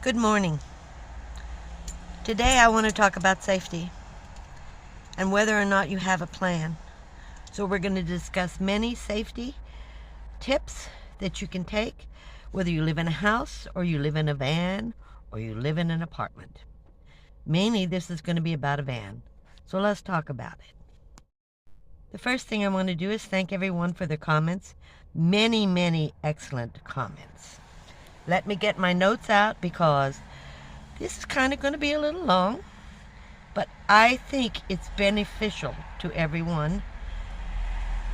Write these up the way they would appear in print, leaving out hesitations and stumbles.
Good morning. Today I want to talk about safety and whether or not you have a plan. So we're going to discuss many safety tips that you can take, whether you live in a house or you live in a van or you live in an apartment. Mainly this is going to be about a van. So let's talk about it. The first thing I want to do is thank everyone for their comments. Many excellent comments. Let me get my notes out because this is kind of going to be a little long, but I think it's beneficial to everyone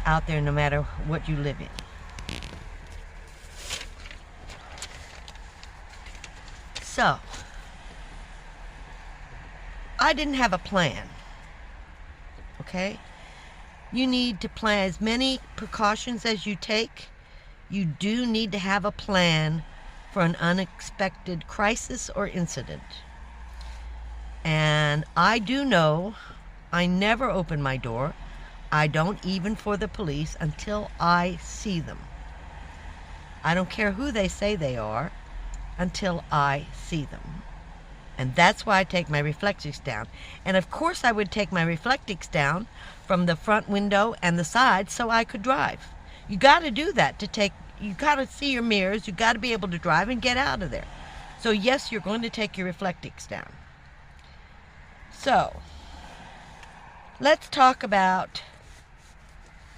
out there no matter what you live in. So, I didn't have a plan, okay? You need to plan as many precautions as you take. You do need to have a plan for an unexpected crisis or incident. And I do know I never open my door. I don't even for the police until I see them. I don't care who they say they are until I see them. And that's why I take my reflectix down. And of course I would take my reflectix down from the front window and the side so I could drive. You got to do that to take. You got to see your mirrors. You got to be able to drive and get out of there. So yes, you're going to take your reflectix down. So let's talk about,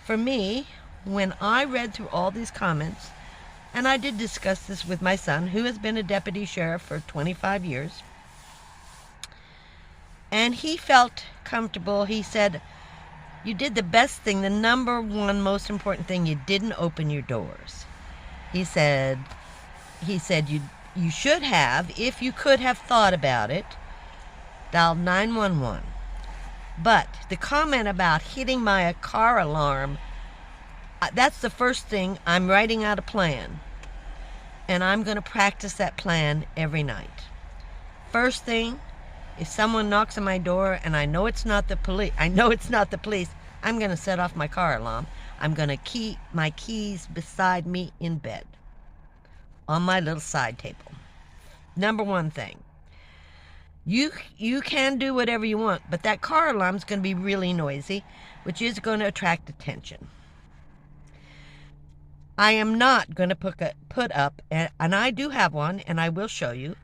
for me, when I read through all these comments, and I did discuss this with my son, who has been a deputy sheriff for 25 years, and he felt comfortable. He said, you did the best thing, the number one most important thing, you didn't open your doors. He said you should have, if you could have thought about it, dialed 911. But the comment about hitting my car alarm, that's the first thing. I'm writing out a plan, and I'm going to practice that plan every night. First thing, if someone knocks on my door and I know it's not the police, I'm going to set off my car alarm. I'm going to keep my keys beside me in bed on my little side table. Number one thing. You can do whatever you want, but that car alarm is going to be really noisy, which is going to attract attention. I am not going to put up, and I do have one, and I will show you,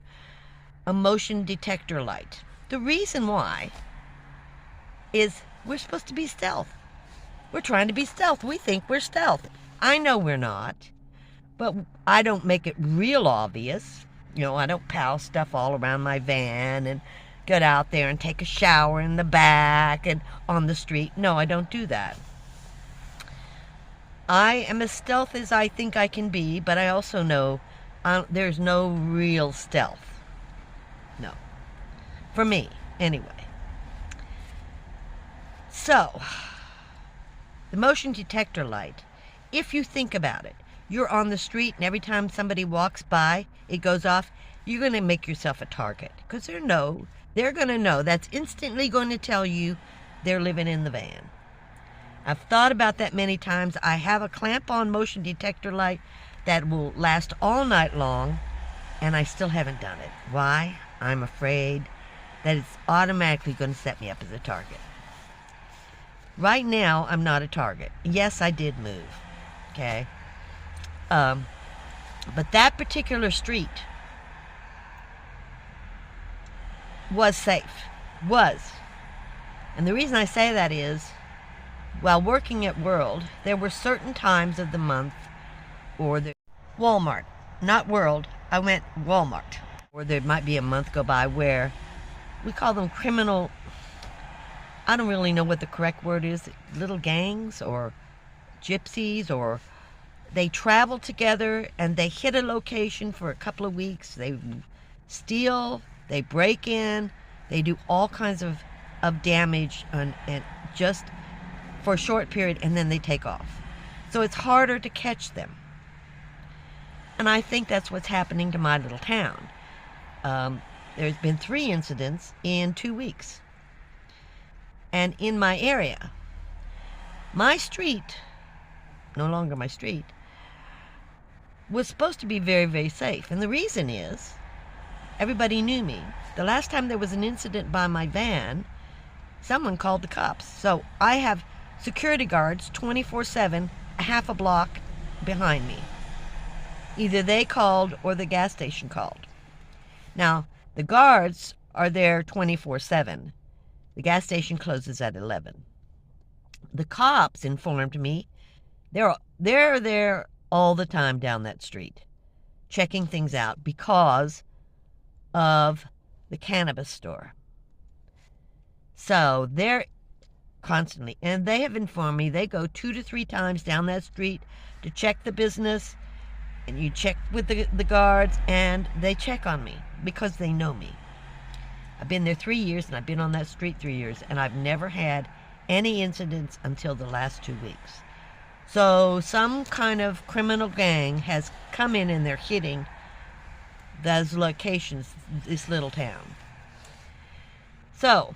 a motion detector light. The reason why is we're supposed to be stealth. We're trying to be stealth. We think we're stealth. I know we're not, but I don't make it real obvious. You know, I don't pile stuff all around my van and get out there and take a shower in the back and on the street. No, I don't do that. I am as stealth as I think I can be, but I also know there's no real stealth. No. For me, anyway. So, the motion detector light, if you think about it, you're on the street and every time somebody walks by, it goes off, you're going to make yourself a target. Because they're going to know. That's instantly going to tell you they're living in the van. I've thought about that many times. I have a clamp-on motion detector light that will last all night long, and I still haven't done it. Why? I'm afraid that it's automatically going to set me up as a target. Right now, I'm not a target. Yes, I did move, okay? But that particular street was safe. And the reason I say that is, while working at World, there were certain times of the month, or the Walmart, not World, I went Walmart. Or there might be a month go by where we call them criminal, I don't really know what the correct word is, little gangs or gypsies, or they travel together and they hit a location for a couple of weeks. They steal, they break in, they do all kinds of damage and just for a short period, and then they take off. So it's harder to catch them. And I think that's what's happening to my little town. There's been 3 incidents in 2 weeks. And in my area, my street, no longer my street, was supposed to be very, very safe. And the reason is, everybody knew me. The last time there was an incident by my van, someone called the cops. So I have security guards 24/7, a half a block behind me. Either they called or the gas station called. Now, the guards are there 24/7. The gas station closes at 11. The cops informed me they're there all the time down that street, checking things out because of the cannabis store. So they're constantly, and they have informed me they go 2 to 3 times down that street to check the business, and you check with the guards, and they check on me because they know me. I've been there 3 years, and I've been on that street 3 years, and I've never had any incidents until the last 2 weeks. So some kind of criminal gang has come in and they're hitting those locations, this little town. So,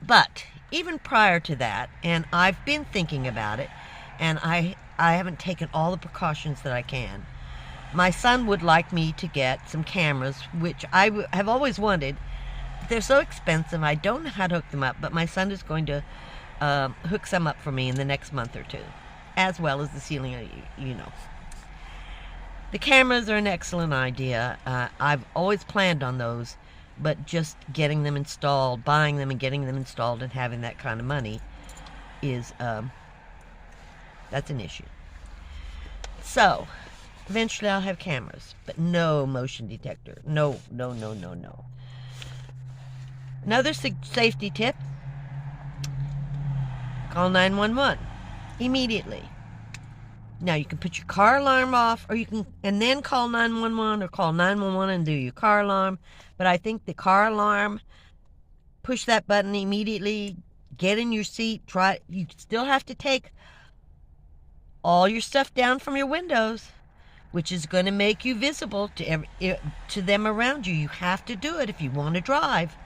but even prior to that, and I've been thinking about it, and I haven't taken all the precautions that I can. My son would like me to get some cameras, which I have always wanted. They're so expensive, I don't know how to hook them up, but my son is going to hook some up for me in the next month or two, as well as the ceiling, you know. The cameras are an excellent idea. I've always planned on those, but just getting them installed, buying them and getting them installed and having that kind of money is, that's an issue. So, eventually I'll have cameras, but no motion detector. No. Another safety tip: call 911 immediately. Now, you can put your car alarm off, or you can, and then call 911, or call 911 and do your car alarm. But I think the car alarm, push that button immediately, get in your seat, you still have to take all your stuff down from your windows, which is going to make you visible to them around you. You have to do it if you want to drive.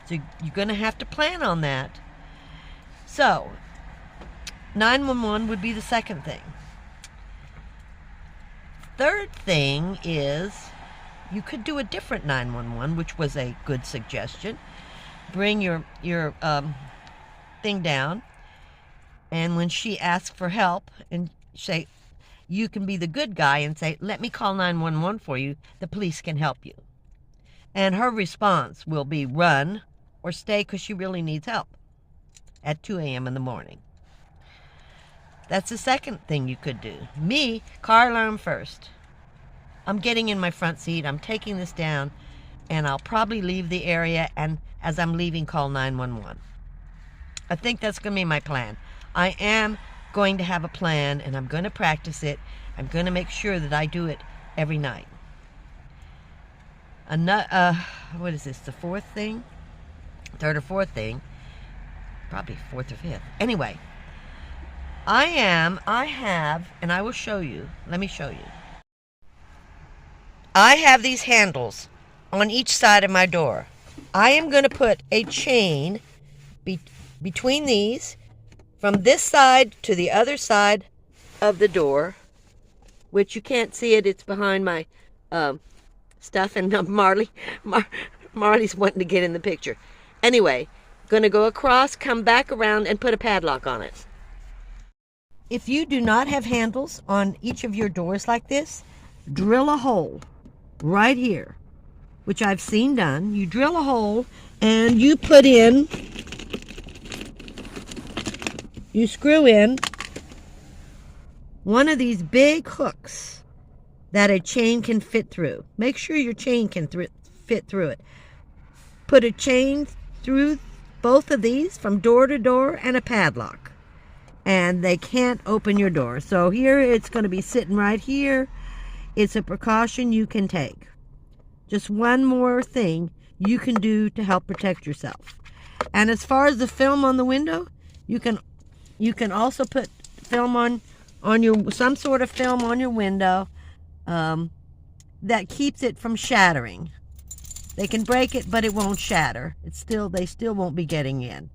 So you're going to have to plan on that. So 911 would be the second thing. Third thing is you could do a different 911, which was a good suggestion. Bring your thing down, and when she asks for help, and say, you can be the good guy and say, let me call 911 for you, the police can help you. And her response will be run or stay, because she really needs help at 2 a.m. in the morning. That's the second thing you could do. Me, car alarm first. I'm getting in my front seat, I'm taking this down, and I'll probably leave the area, and as I'm leaving, call 911. I think that's going to be my plan. I am going to have a plan, and I'm going to practice it. I'm going to make sure that I do it every night. What is this, the fourth thing? Third or fourth thing? Probably fourth or fifth. Anyway, I have, and I will show you. Let me show you. I have these handles on each side of my door. I am going to put a chain between these, from this side to the other side of the door, which you can't see it. It's behind my stuff, and Marley's wanting to get in the picture. Anyway, going to go across, come back around, and put a padlock on it. If you do not have handles on each of your doors like this, drill a hole right here, which I've seen done. You drill a hole and you screw in one of these big hooks that a chain can fit through. Make sure your chain can fit through it. Put a chain through both of these from door to door, and a padlock, and they can't open your door. So here it's going to be sitting right here. It's a precaution you can take. Just one more thing you can do to help protect yourself. And as far as the film on the window, you can also put film on your, some sort of film on your window that keeps it from shattering. They can break it, but it won't shatter. They still won't be getting in.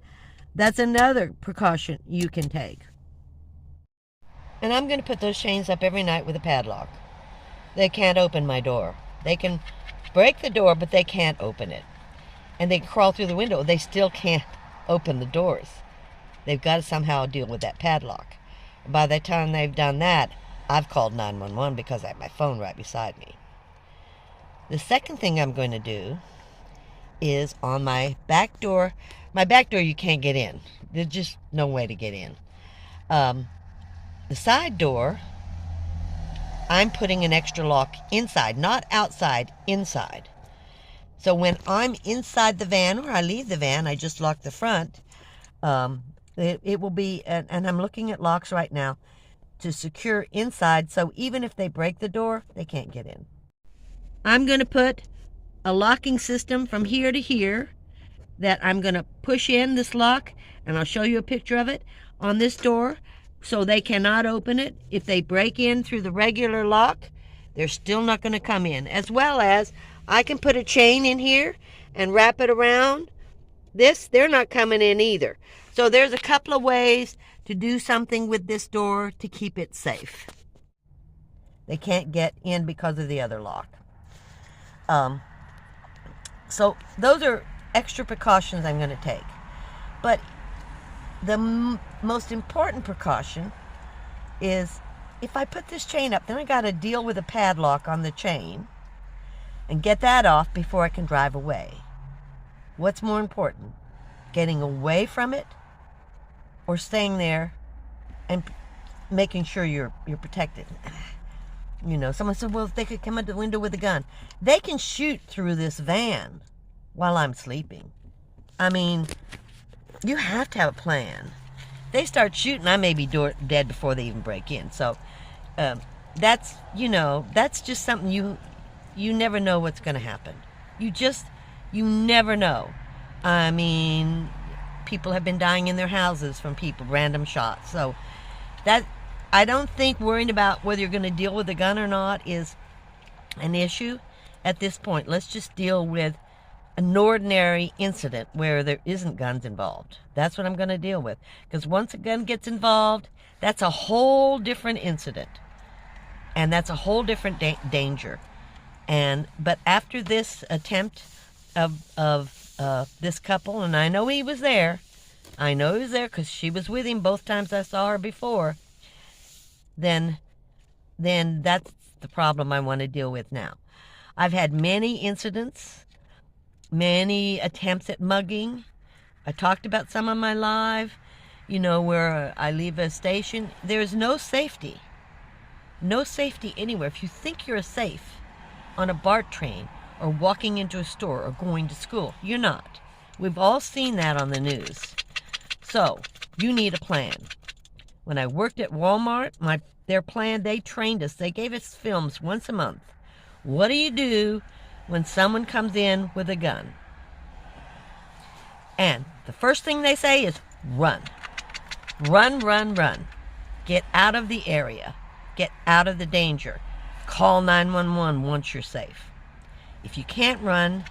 That's another precaution you can take. And I'm going to put those chains up every night with a padlock. They can't open my door. They can break the door, but they can't open it. And they crawl through the window. They still can't open the doors. They've got to somehow deal with that padlock. By the time they've done that, I've called 911 because I have my phone right beside me. The second thing I'm going to do is on my back door. My back door you can't get in. There's just no way to get in. The side door, I'm putting an extra lock inside, not outside, inside. So when I'm inside the van or I leave the van, I just lock the front. It will be, and I'm looking at locks right now to secure inside, so even if they break the door, they can't get in. I'm going to put a locking system from here to here that I'm going to push in this lock, and I'll show you a picture of it on this door, so they cannot open it. If they break in through the regular lock, they're still not going to come in. As well as I can put a chain in here and wrap it around this. They're not coming in either. So there's a couple of ways to do something with this door to keep it safe. They can't get in because of the other lock. So those are extra precautions I'm going to take. But the most important precaution is if I put this chain up, then I got to deal with a padlock on the chain and get that off before I can drive away. What's more important? Getting away from it or staying there and making sure you're protected? You know, someone said, well, if they could come out the window with a gun. They can shoot through this van while I'm sleeping. I mean, you have to have a plan. They start shooting, I may be dead before they even break in. So that's, you know, that's just something you never know what's going to happen. You never know. I mean, people have been dying in their houses from random shots. So that, I don't think worrying about whether you're going to deal with a gun or not is an issue at this point. Let's just deal with an ordinary incident where there isn't guns involved. That's what I'm going to deal with. Because once a gun gets involved, that's a whole different incident. And that's a whole different danger. But after this attempt of this couple, and I know he was there. I know he was there because she was with him both times I saw her before. Then that's the problem I want to deal with now. I've had many incidents, many attempts at mugging. I talked about some on my live, you know, where I leave a station. There's no safety. No safety anywhere. If you think you're safe on a BART train or walking into a store or going to school, you're not. We've all seen that on the news. So you need a plan. When I worked at Walmart, their plan, they trained us. They gave us films once a month. What do you do when someone comes in with a gun? And the first thing they say is run. Run, run, run. Get out of the area. Get out of the danger. Call 911 once you're safe. If you can't run,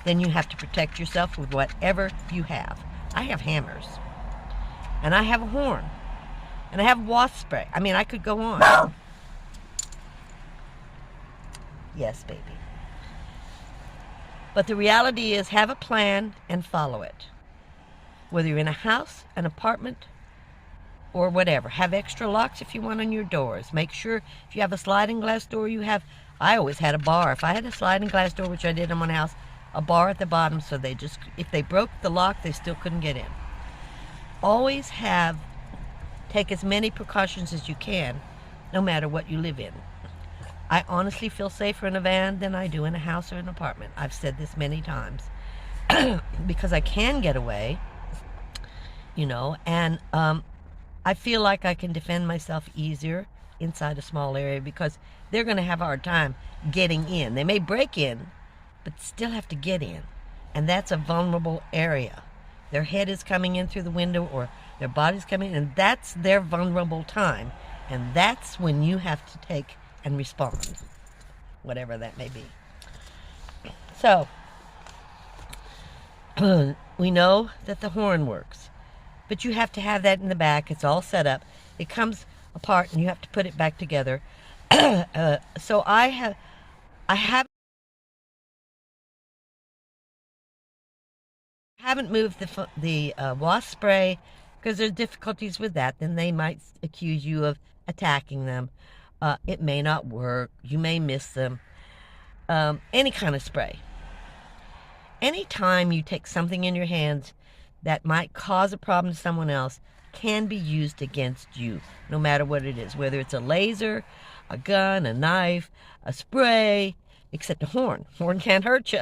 then you have to protect yourself with whatever you have. I have hammers. And I have a horn. And I have wasp spray. I mean, I could go on. Yes, baby. But the reality is, have a plan and follow it. Whether you're in a house, an apartment, or whatever. Have extra locks if you want on your doors. Make sure if you have a sliding glass door, I always had a bar. If I had a sliding glass door, which I did in my house, a bar at the bottom, so if they broke the lock, they still couldn't get in. Always take as many precautions as you can, no matter what you live in. I honestly feel safer in a van than I do in a house or an apartment. I've said this many times. Because I can get away, you know, and I feel like I can defend myself easier inside a small area because they're going to have a hard time getting in. They may break in, but still have to get in. And that's a vulnerable area. Their head is coming in through the window or their body's coming in, and that's their vulnerable time. And that's when you have to take and respond, whatever that may be. So, we know that the horn works, but you have to have that in the back. It's all set up. It comes apart, and you have to put it back together. So I have haven't moved the wasp spray because there's difficulties with that, then they might accuse you of attacking them. It may not work. You may miss them. Any kind of spray. Anytime you take something in your hands that might cause a problem to someone else can be used against you, no matter what it is, whether it's a laser, a gun, a knife, a spray, except a horn. Horn can't hurt you.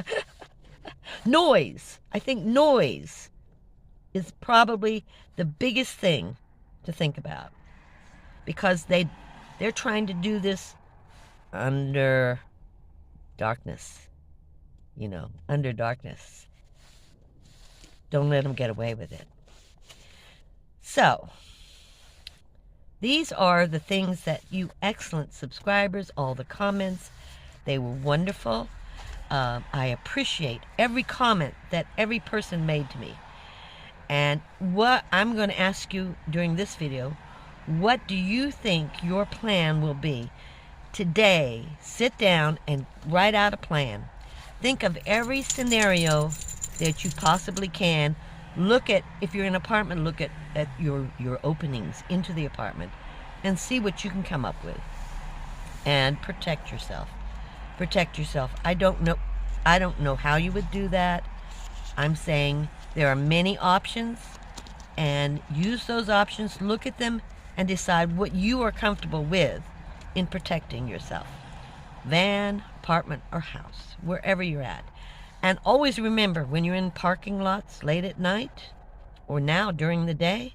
Noise. I think noise is probably the biggest thing to think about, because they're trying to do this under darkness. Under darkness. Don't let them get away with it. So, these are the things that you excellent subscribers, all the comments, they were wonderful. I appreciate every comment that every person made to me. And what I'm going to ask you during this video, what do you think your plan will be? Today, sit down and write out a plan. Think of every scenario that you possibly can. Look at, if you're in an apartment, look at your openings into the apartment and see what you can come up with. And protect yourself. Protect yourself. I don't know how you would do that. I'm saying there are many options, and use those options, look at them, and decide what you are comfortable with in protecting yourself. Van, apartment, or house, wherever you're at. And always remember, when you're in parking lots late at night, or now during the day,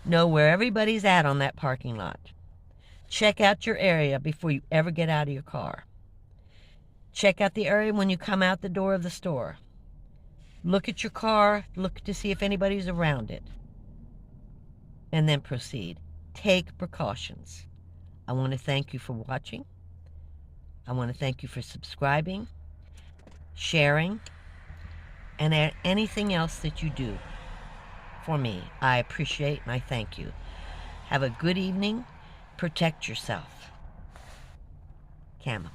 know where everybody's at on that parking lot. Check out your area before you ever get out of your car. Check out the area when you come out the door of the store. Look at your car, look to see if anybody's around it. And then proceed. Take precautions. I want to thank you for watching. I want to thank you for subscribing, sharing, and anything else that you do for me. I appreciate and I thank you. Have a good evening. Protect yourself. Camo.